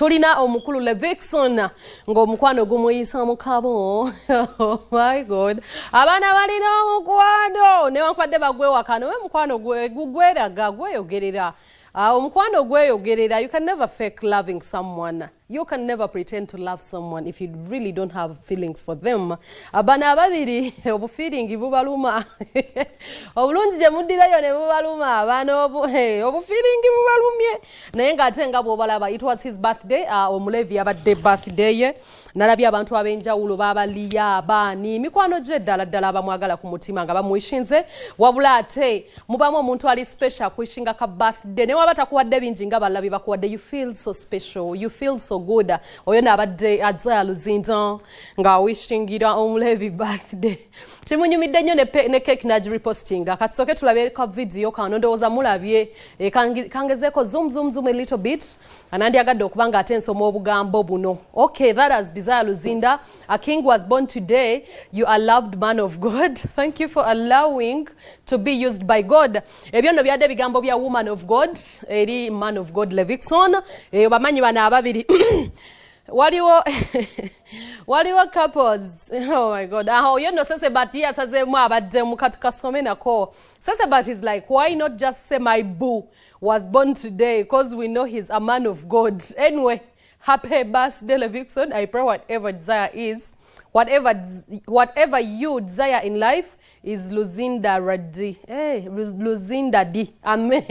tulina omukulu Levikson ng'omukwano gumuyisa mu kabo. Oh my God. Abaana balina omukwano newankubadde bagwe wakano we mukwano gweraga gweyogerera. Omukwano gweyogerera. You can never fake loving someone. You can never pretend to love someone if you really don't have feelings for them. Abana babiri obufeeling bubaluma. Obulungi gye muddirayo ne bubaluma abana obufeeling bubalumye. Naye ng'ate nga bw'obalaba it was his birthday. Omulevi abadde birthday ye. Nalabye abantu ab'enjawulo baabaliya abaani mikwano gye ddala ddala abamwagala ku mutima nga bamuwishinze. Wabula ate mubamu omuntu ali special kwishinga ka birthday. Ne waba takuwadde bingi nga balabi bakuwadde, you feel so special. You feel so good. Oyo nabadde azaya luzinda nga wishingira omulevi birthday. Kimunyumidde nnyo ne cake nagi repostinga. Katusoke tulabe ka video kano ndowooza mulabye kangezeeko zoom a little bit. Anandi agadde okuba nga ate nsoma obugambo buno. Okay, that has Desire Luzinda. A king was born today. You are loved man of God. Thank you for allowing to be used by God. Ebyo nno byadde bigambo bya woman of God. Eri man of God Levikson. Bamanyi bana ababiri. Waliwo couples. Oh my God. You know, Sesebat yatazemu abadde mukatukasome nako. Sesebat is like, why not just say my boo was born today because we know he's a man of God. Anyway, happy birthday Levikson. I pray whatever desire is, whatever you desire in life is Luzinda Radi. Hey, Luzinda di. Amen.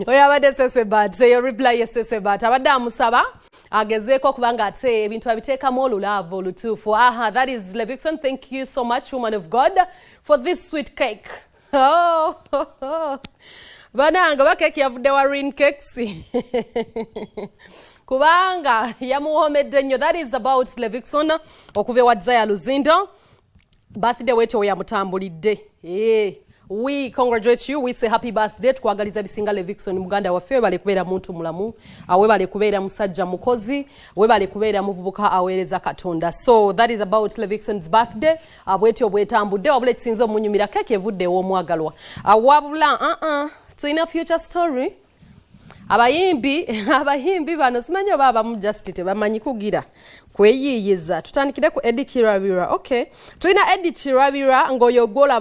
Oyabade Sesebat. So your reply is Sesebat. Abadde amusaba agezeeko kubanga ate ebintu abiteekamu olulaavu olutuufu. That is Levikson. Thank you so much, woman of God, for this sweet cake. Oh. Bananga bakeke yavudde wa rin cakes. Kubanga yamuhomedde nnyo. That is about Levikson okuva wa Desire Luzinda. Birthday wetu we yamutambulidde. We congratulate you. We say happy birthday. Tukwagaliza bisinga Levikson muganda waffe. Webale kubeera muntu mulamu. Webale kubeera musajja mukozi. Webale kubeera muvubuka aweereza Katonda. So that is about Levikson's birthday. Bwetyo bwetambudde wabula ekisinza omunyumira keke evudde ew'omwagalwa. Wabula tulina future story. Abayimbi bano simanyi oba abamu just tebamanyi kugira kweyiiyiza. Tutandikire ku Eddie Kirabira. Okay. Tulina Eddie Kirabira ng'oyo gola